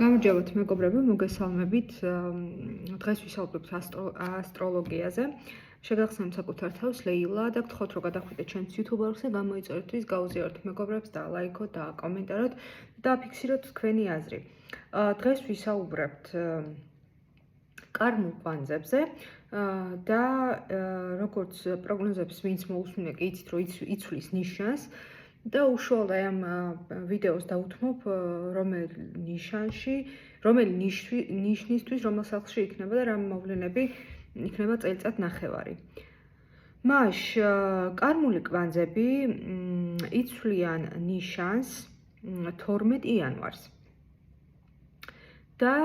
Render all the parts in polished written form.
გამარჯობათ მეგობრებო, მოგესალმებით. დღეს ვისაუბრებთ ასტროლოგიაზე. შეგახსენებთ საკუთარ თავს ლეილა და გთხოვთ რომ გადახვიდეთ ჩემს YouTube-ზე, გამოიწერეთ ვის გაუზიაროთ მეგობრებს და ლაიქოთ და კომენტაროთ და ფიქსიროთ თქვენი აზრი. დღეს ვისაუბრებთ კარმულ კვანძებზე და როგორც პროგნოზებს ვინც მოусმინე კი იცით რომ იცვლის ნიშანს და უშუალოდ ამ ვიდეოს დავუთმობ რომელი ნიშნისთვის რომელ სახლში იქნება და რა მოვლენები იქნება წელიწად ნახევარი. მას კარმული კვანძები იცვლიან ნიშანს 12 იანვარს. და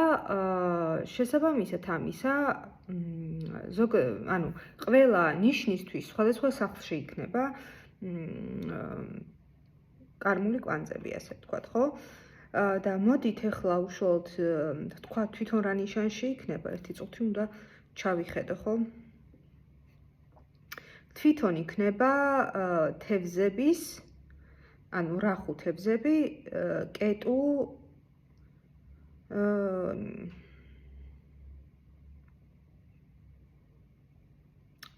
შესაბამისად ამისა ყველა ნიშნისთვის სხვადასხვა სახლში იქნება კარმული კვანძები, ასე ვთქვათ, ხო? და მოდით ახლა უშუალოდ თქვა თვითონ რა ნიშანში იქნება, ერთი წუთი უნდა ჩავიხედო, ხო? თვითონ იქნება თევზების, რახუ თევზები, კეტუ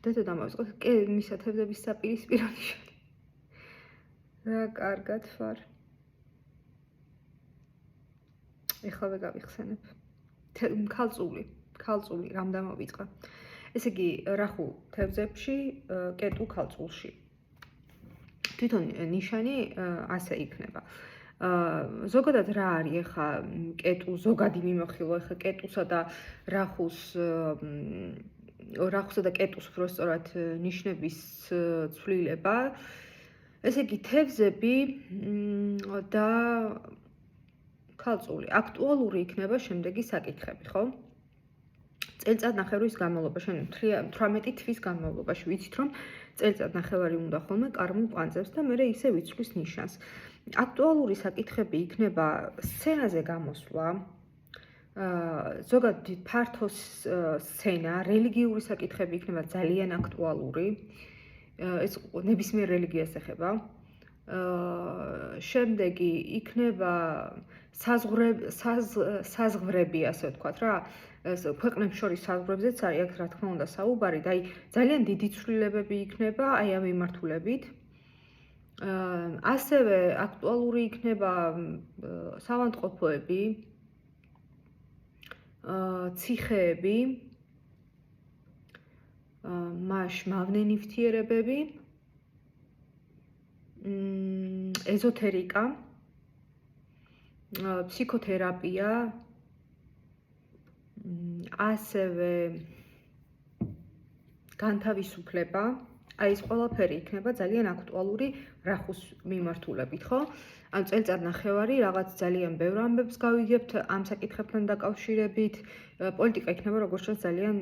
დამავიწყოთ მისა თევზების საპირისპირო ნიშანი. რა კარგად ვარ. ეხლა გავიხსენებ. ქალწული რამ დამოვიწყა. ესე იგი, რახუ თევზებში, კეტუ ქალწულში. თვითონ ნიშანი ასე იქნება. ზოგადად რა არის ახლა კეტუ ზოგადი მიმოხილვა ახლა კეტუსა და რახუსა და კეტუს უბრალოდ ნიშნების ცვლილება. ესე იგი, თევზები და ქალწული აქტუალური იქნება შემდეგი საკითხები, ხო? წელიწადნახევრის განმავლობაში, 18 თვის განმავლობაში ვიცით, რომ წელიწადნახევარი უნდა ხოლმე კარმულ კვანძებს და მერე ისე ვიცვლის ნიშანს. აქტუალური საკითხები იქნება სცენაზე გამოსვლა, ზოგადად ფართო სცენა, რელიგიური საკითხები იქნება ძალიან აქტუალური. ეს ნებისმიერ რელიგიას ეხება. შემდეგი იქნება საზღვრები, ასე ვთქვათ რა, ქვეყნებს შორის საზღვრებზეც არის აქ რა თქმა უნდა საუბარი და ძალიან დიდი ცვლილებები იქნება აი ამ მიმართულებით. ასევე აქტუალური იქნება საავადმყოფოები, ციხეები, მავნე ნივთიერებები, ეზოთერიკა, ფსიქოთერაპია, ასევე განთავისუფლება. აი ეს ყველაფერი იქნება ძალიან აქტუალური რახუს მიმართულებით, ხო? ან წელიწადნახევარი რაღაც ძალიან ბევრ ამბებს გავიგებთ ამ საკითხებთან დაკავშირებით. პოლიტიკა იქნება როგორც ჩანს ძალიან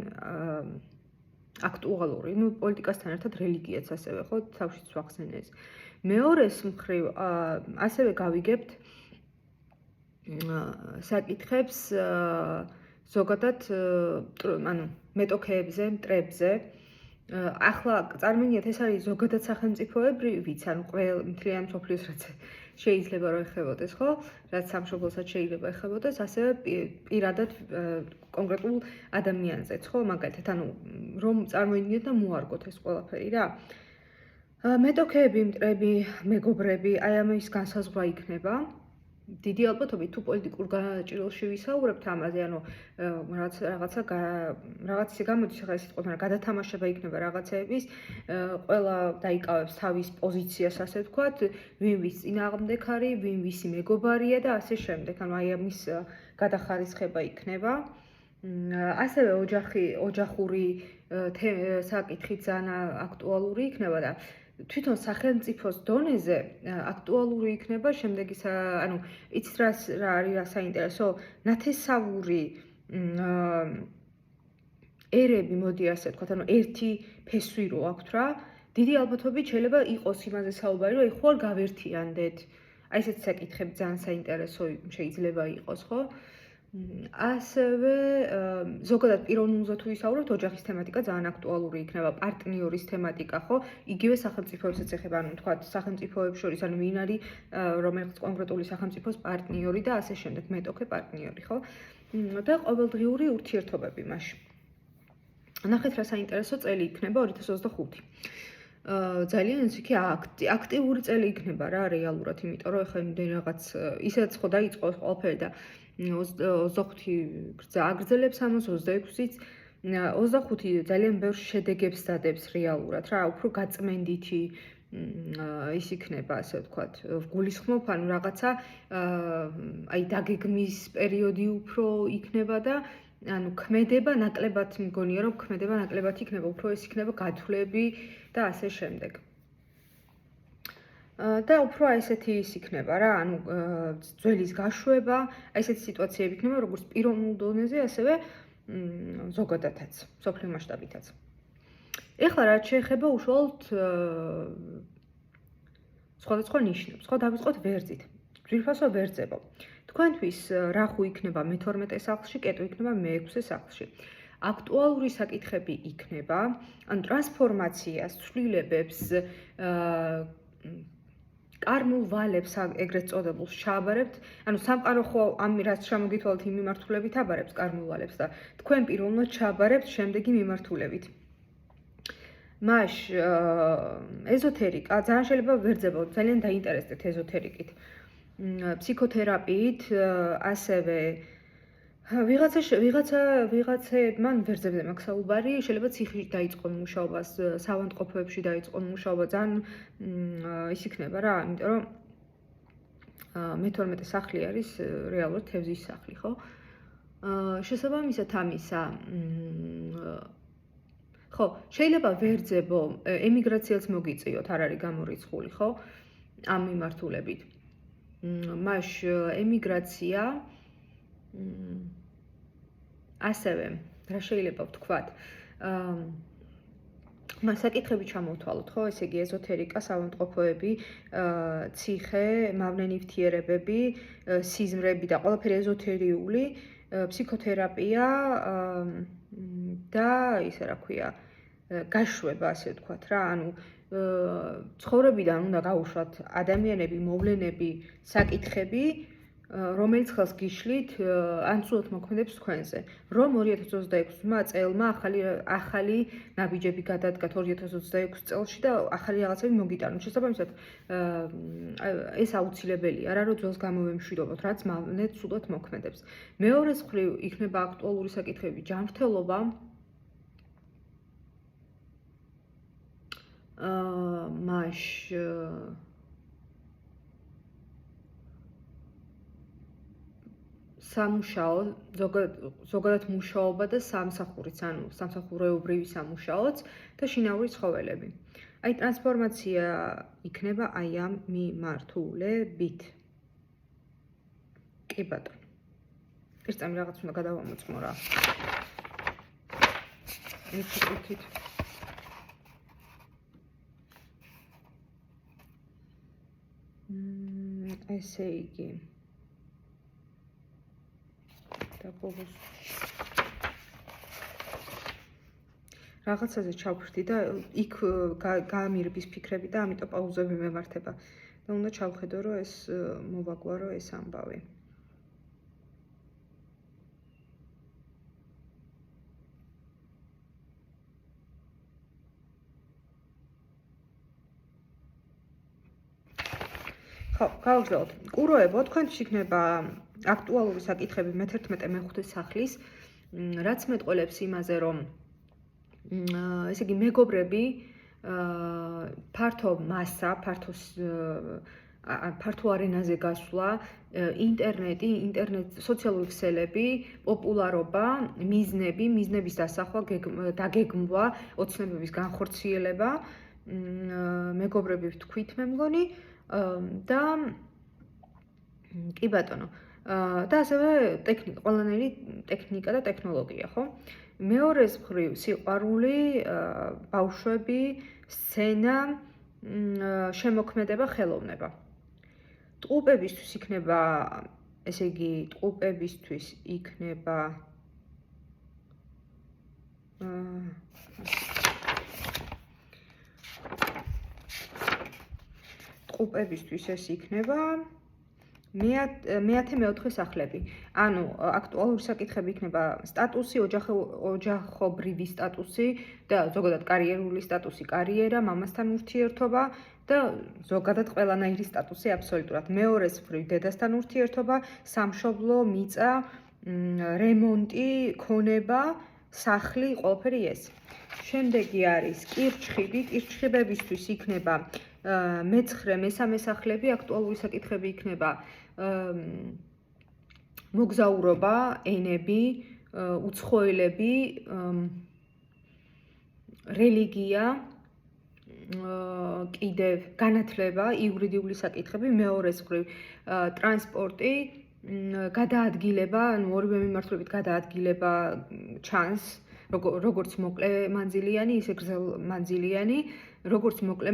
აქტუალური. პოლიტიკასთან ერთად რელიგიაც ასევე, ხო, თავშიც ვახსენე ეს. მეორეს მხრივ ასევე გავიგებთ საკითხებს ზოგადად მეტოქეებზე, მტრებზე. ახლა წარმოგიდგენთ ეს არის ზოგადად სახელმწიფოებრივიც, მთლიან მსოფლიოს რაც შეიძლება რომ ეხებოდეს, ხო? რაც სამშობლოსაც შეიძლება ეხებოდეს, ასევე პირადად კონკრეტულ ადამიანზეც, ხო? მაგალითად, რომ წარმოვიდგინოთ და მოარგოთ ეს ყველაფერი რა. მეტოქეები, მტრები, მეგობრები, აი ამის განსაზღვრა იქნება. დიდი ალბათობით თუ პოლიტიკურ გაჭრილში ვისაუბრებთ ამაზე, რაღაც ისე გამოდის, ახლა ისე თქვა, გადათამაშება იქნება რაღაცეების, ყველა დაიკავებს თავის პოზიციას, ასე ვთქვათ, ვინ ვის წინააღმდეგ არის, ვინ ვისი მეგობარია და ასე შემდეგ. აი ამის გადახარისხება იქნება. ასევე ოჯახური საკითხი ძალიან აქტუალური იქნება და თვითონ სახელმწიფოს დონეზე აქტუალური იქნება შემდეგი იცით რა არის საინტერესო ნათესავური ერები, მოდი ასე ვთქვათ, ერთი ფესვი რო აქვთ რა, დიდი ალბათობით შეიძლება იყოს იმაზე საუბარი, რომ ხო არ გავერთიანდეთ. აი ესეთ საკითხები ძალიან საინტერესო შეიძლება იყოს, ხო? ასევე ზოგადად პიროვნულზე თუ ვისაუბრებთ, ოჯახის თემატიკა ძალიან აქტუალური იქნება, პარტნიორის თემატიკა, ხო? იგივე სახელმწიფოებსაც ეხება, ანუ თქვა სახელმწიფოებს შორის, ანუ ვინ არის რომელიც კონკრეტული სახელმწიფოს პარტნიორი და ასე შემდეგ, მეტოქე პარტნიორი, ხო? და ყოველდღიური ურთიერთობები მასში. ნახეთ რა საინტერესო წელი იქნება 2025. ძალიან ისეთი აქტიური წელი იქნება რა რეალურად, იმიტომ რომ ეხლა იმდენ რაღაც ისედაც ხო დაიწყო ყველაფერი და 25 აგრძელებს ამას 26-იც 25 ძალიან ბევრ შედეგებს დადებს რეალურად რა, უფრო გაწმენდითი ის იქნება, ასე ვთქვათ, გულისხმობ, ანუ რაღაცა აი დაგეგმის პერიოდი უფრო იქნება და ანუ ქმედება ნაკლებად მგონია რომ ქმედება ნაკლებად იქნება, უფრო ეს იქნება გათვლები და ასე შემდეგ. და უფრო ესეთი ის იქნება რა, ანუ ძველის გაშვება, ესეთი სიტუაციები იქნება როგორც პიროვნულ დონეზე, ასევე ზოგადადაც, სოფლიო მასშტაბითაც. ეხლა რაც შეეხება უშუალოდ სხვადასხვა ნიშნებს, ხო, დავიწყოთ ვერძით. ძვირფასო ვერძებო. თქვენთვის რა ხუ იქნება მე-12 სახლში, კეტო იქნება მე-6 სახლში. აქტუალური საკითხები იქნება, ან ტრანსფორმაციას, ცვლილებებს, კარმულ ვალებს ეგრეთ წოდებულს ჩააბარებთ, ანუ სამყარო ხო ამ რაც შემოგითვალთ იმ მიმართულებით აბარებს კარმულ ვალებს და თქვენ პიროვნულად ჩააბარებთ შემდეგი მიმართულებით. маш ეზოთერიკა ძალიან შეიძლება ვერძებო, ძალიან დაინტერესდეთ ეზოთერიკით. ფსიქოთერაპიით, ასევე ვიღაცებმან ვერძებზე მაქვს საუბარი, შეიძლება ციხეში დაიწყონ მუშაობას, საავადმყოფოებში დაიწყონ მუშაობა, ძალიან ის იქნება რა, იმიტომ რომ მე-12 სახლი არის რეალურად თევზის სახლი, ხო? შესაბამისად ამისა ხო, შეიძლება ვერძებო, ემიგრაციაც მოგიწიოთ, არ არის გამორიცხული, ხო? ამ მიმართულებით. маш ემიგრაცია ასევე რა შეიძლება ვთქვათ მას საკითხები ჩამოვთვალოთ, ხო? ესე იგი ეზოთერიკა, საავადმყოფოები, ციხე, მავნე ნივთიერებები, სიზმრები და ყველაფერი ეზოთერიული, ფსიქოთერაპია და ისე რა ქვია, გაშვება, ასე ვთქვათ რა, ანუ ცხოვრებიდან უნდა გავუშვათ ადამიანები, მოვლენები, საკითხები, რომელიც ხელს გიშლით ან სულად მოქმედებს თქვენზე. რომ 2026 წელმა ახალი ნაბიჯები გადადგათ 2026 წელში და ახალი რაღაცები მოგიტანოთ. შესაბამისად ეს აუცილებელია რა, რომ ძველს გამოვემშვიდობოთ, რაც მავნედ სულად მოქმედებს. მეორეს მხრივ იქნება აქტუალური საკითხები, ჯანმრთელობა, маш სამუშაო, ზოგადად მუშაობა და სამსახურიც, ანუ სამსახურეობრივი სამუშაოც და შინაური ცხოველები. აი ტრანსფორმაცია იქნება აი ამ მიმართულებით. კი ბატონო. ეს წამი რაღაც უნდა გადავამოწმო რა. ეთიკით. ესე იგი ბოლოს რაღაცაზე ჩავხვდი და იქ გაამირების ფიქრები და ამიტომ პაუზები მემართება და უნდა ჩავხედო რომ ეს მოვაგვარო ეს ამბავი. ხო, გავაგრძელოთ. კუროებო, თქვენთვის იქნება აქტუალური საკითხები მე-11 მე-5 სახლის, რაც მეტყველებს იმაზე, რომ ესე იგი მეგობრები ფართო მასა, ფართო არენაზე გასვლა, ინტერნეტი, სოციალური ქსელები, პოპულარობა, მიზნების დასახვა, დაგეგმვა, ოცნებების განხორციელება, მეგობრები ვთქვით მე მგონი და კი ბატონო და ასევე ყველანაირი ტექნიკა და ტექნოლოგია, ხო? მეორეს მხრივ სიყვარული, ბავშვები, სცენა, შემოქმედება, ხელოვნება. ტყუპებისთვის იქნება ესე იგი, ტყუპებისთვის იქნება ტყუპებისთვის ეს იქნება მე-14 სახლები. ანუ აქტუალური საკითხები იქნება სტატუსი, ოჯახობრივი სტატუსი და ზოგადად კარიერული სტატუსი, კარიერა, მამასთან ურთიერთობა და ზოგადად ყველანაირი სტატუსი აბსოლუტურად. მეორეს მხრივ დედასთან ურთიერთობა, სამშობლო, მიწა, რემონტი, ქონება, სახლი, ყველაფერი ეს. შემდეგი არის კირჩხიბი, კირჩხიბებისთვის იქნება მე-13 სახლები, აქტუალური საკითხები იქნება მოგზაურობა, ენები, უცხოელები, რელიგია, კიდევ განათლება, იურიდიული საკითხები, მეორეს მხრივ ტრანსპორტი, გადაადგილება, ანუ ორივე მიმართულებით გადაადგილება ჩანს, როგორც მოკლე მანძილიანი, ისე გრძელმანძილიანი, როგორც მოკლე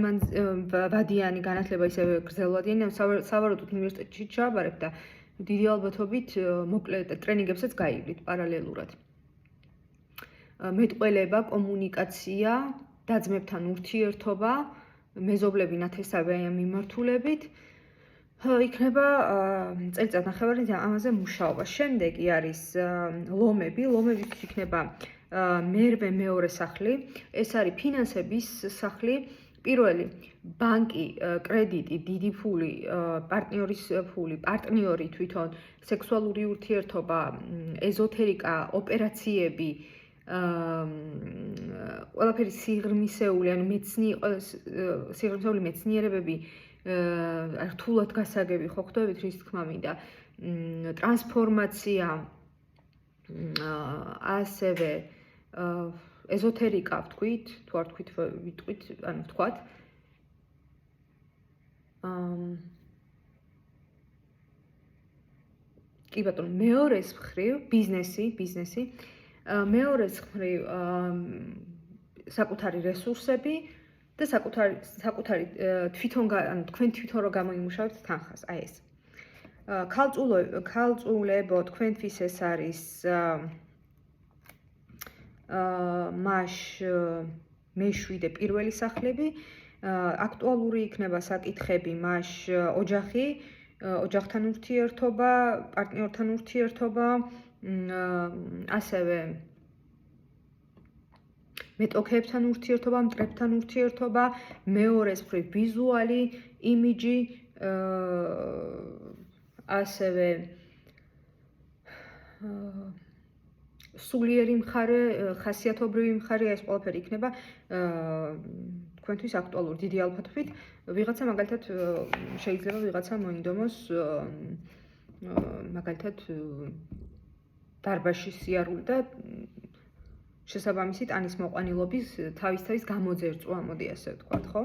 ვადიანი განათლება, ისე გრძელვადიანი, სავარაუდოდ უნივერსიტეტში ჩააბარებ და დიდი ალბათობით მოკლე ტრენინგებსაც გაივლით პარალელურად. მეტყველება, კომუნიკაცია, და-ძმებთან ურთიერთობა, მეზობლები ნათესავი ამ მიმართულებით, იქნება წელიწად ნახევარი ამაზე მუშაობა. შემდეგი არის ლომები, ლომებისთვის იქნება მე-2 სახლი, ეს არის ფინანსების სახლი, პირველი ბანკი, კრედიტი, დიდი ფული, პარტნიორის ფული, პარტნიორი თვითონ, სექსუალური ურთიერთობა, ეზოთერიკა, ოპერაციები, ყველაფერი სიღრმისეული, ანუ სიღრმისეული მეცნიერებები, რთულად გასაგები ხო ხდებით, რის თქმა მინდა, ტრანსფორმაცია, ასევე ეზოთერიკა ვთქვით, თუ არ ვთქვით, ვიტყვით, ანუ ვთქვათ. კი ბატონო, მეორეს მხრივ ბიზნესი, მეორეს მხრივ საკუთარი რესურსები და საკუთარი ანუ თქვენ თვითონ რო გამოიმუშავებთ თანხას, აი ეს. ქალწულებო თქვენთვის ეს არის მე-7 პირველი სახლები, აქტუალური იქნება საკითხები მას ოჯახი, ოჯახთან ურთიერთობა, პარტნიორთან ურთიერთობა, ასევე მეტოქეებთან ურთიერთობა, მტრებთან ურთიერთობა, მეორეს მხრივ ვიზუალი, იმიჯი, ასევე სულიერი მხარე, ხასიათობრივი მხარე, ეს ყველაფერი იქნება თქვენთვის აქტუალური დიდი ალბათობით. ვიღაცა მაგალითად შეიძლება ვიღაცა მოინდომოს მაგალითად დარბაზში სიარული და შესაბამისი ტანის მოყვანილობის თავის გამოძერწვა, მოდი ასე ვთქვათ, ხო?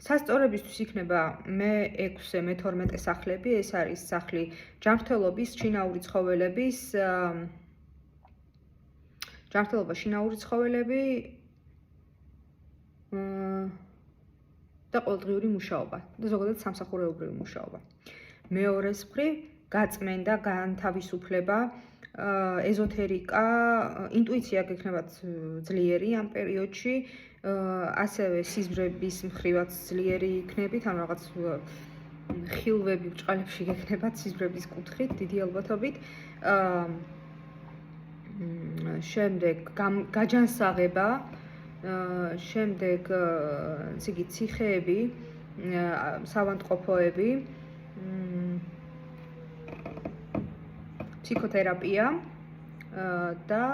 სასწორებისთვის იქნება მე-6, მე-12 სახლები, ეს არის სახლი ჯანმრთელობის, შინაური ცხოველების, ჯანმრთელობა, შინაური ცხოველები და ყოველდღიური მუშაობა და ზოგადად სამსახურეობრივი მუშაობა. მეორეს მხრივ გაწმენდა, განთავისუფლება, ეზოთერიკა, ინტუიცია გექნებათ ძლიერი ამ პერიოდში, ასევე სიზმრების მხრივაც ძლიერი იქნებით, ანუ რაღაც ხილვები ბჭყალებში გექნებათ სიზმრების კუთხით, დიდი ალბათობით. შემდეგ გაჯანსაღება, შემდეგ ესე იგი ციხეები, სავანტყოფოები, ფსიქოთერაპია და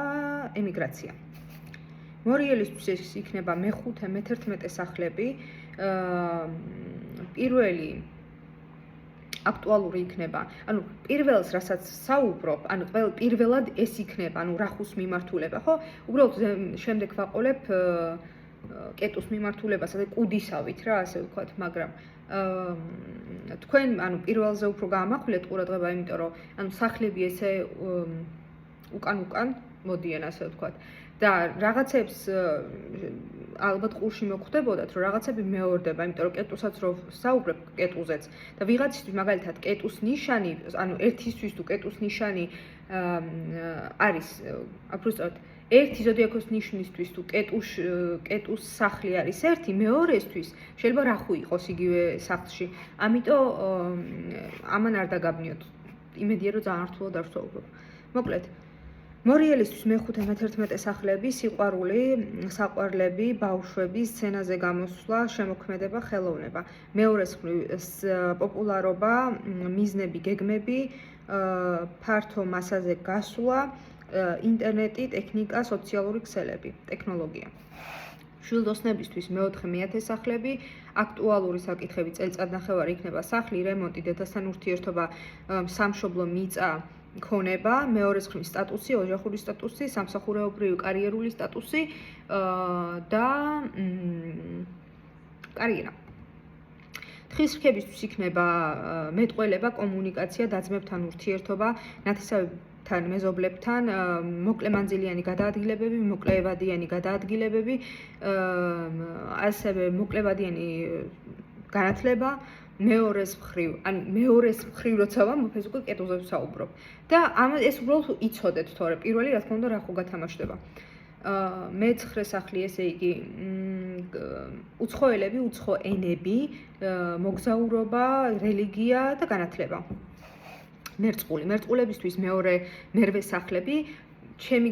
ემიგრაცია. მორიელისთვის ეს იქნება მე-5, მე-11 სახლები. პირველი აქტუალური იქნება, ანუ პირველს რასაც საუბრობ, ანუ პირველად ეს იქნება, ანუ რახუს მიმართულება, ხო? უბრალოდ შემდეგ ვაყოლებ კეტუს მიმართულებას, ასე კუდისავით რა, ასე ვთქვათ, მაგრამ თქვენ, ანუ პირველზე უფრო გაამახვილეთ ყურადღება, იმიტომ რომ ანუ სახლები ესე უკან მოდიან, ასე ვთქვათ. და რაღაცებს ალბათ ყურში მოგხვდებოდათ, რომ რაღაცები მეორდება, იმიტომ რომ კეტუსაც რო საუბრებ კეტუზეც და ვიღაცისთვის მაგალითად კეტუს ნიშანი, ანუ ერთისთვის თუ კეტუს ნიშანი არის, აფროსტად ერთი ზოდიაქოს ნიშნისთვის თუ კეტუს სახლი არის ერთი, მეორესთვის შეიძლება რახუ იყოს იგივე სახლში. ამიტომ ამან არ დაგაბნიოთ. იმედია რომ ძალიან რთულად არ ვსაუბრობ. მოკლედ მორიელისთვის მეხუთე მე-11 სახლები, სიყვარული, საყვარლები, ბავშვები, სცენაზე გამოსვლა, შემოქმედება, ხელოვნება. მეორეს პოპულარობა, მიზნები, გეგმები, ფართო მასაზე გასვლა, ინტერნეტი, ტექნიკა, სოციალური ქსელები, ტექნოლოგია. შვილდოსნებისთვის მეოთხე მე-10 სახლები, აქტუალური საკითხები, წელიწადნახევარი იქნება სახლი, რემონტი, დედასთან ურთიერთობა, სამშობლო მიწა, ქონება, მეორე მხრივ სტატუსი, ოჯახური სტატუსი, სამსახურეობრივი კარიერული სტატუსი და კარიერა. თხის რქებისთვის იქნება მეტყველება, კომუნიკაცია, დაძმებთან ურთიერთობა, ნათესავებთან, მეზობლებთან, მოკლემანძილიანი გადაადგილებები, მოკლევადიანი გადაადგილებები, ასევე მოკლევადიანი განათლება, მეორეს მხრივ როცა ვამბობ, ეს უკვე კეტუზე ვსაუბრობ. და ეს უბრალოდ იცოდეთ, თორე პირველი რა თქმა უნდა რა ხო გათამაშდება. მე-9 სახლი, ესე იგი, უცხოელები, უცხო ენები, მოგზაურობა, რელიგია და განათლება. მერწყულებისთვის მერვე სახლები, ჩემი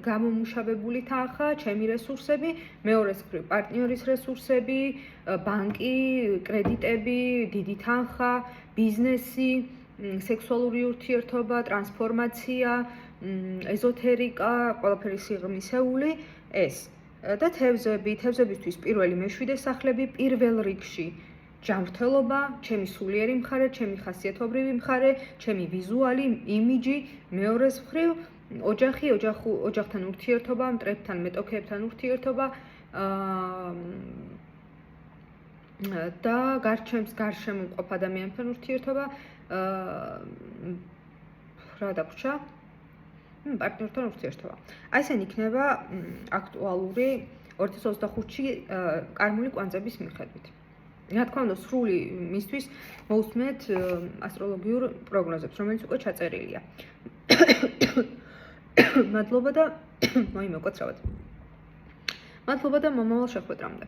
გამომუშავებული თანხა, ჩემი რესურსები, მეორეს მხრივ პარტნიორის რესურსები, ბანკი, კრედიტები, დიდი თანხა, ბიზნესი, სექსუალური ურთიერთობა, ტრანსფორმაცია, ეზოთერიკა, ყველაფერი სიღრმისეული ეს. და თევზებისთვის პირველი მე-7 სახლები, პირველ რიგში ჯანმრთელობა, ჩემი სულიერი მხარე, ჩემი ხასიათობრივი მხარე, ჩემი ვიზუალი, იმიჯი, მეორეს მხრივ ოჯახი, ოჯახთან ურთიერთობა, მტრებთან, მეტოქეებთან ურთიერთობა და გარშემო მყოფ ადამიანთან ურთიერთობა, რა დაგვრჩა? პარტნიორთან ურთიერთობა. აი ესენი იქნება აქტუალური 2025-ში კარმული კვანძების მიხედვით. რა თქმა უნდა, სრული მისთვის მოусმენთ ასტროლოგიურ პროგნოზებს, რომელიც უკვე ჩაწერილია. მადლობა და მოიმოკოცრავად. მადლობა და მომავალ შეხვედრამდე.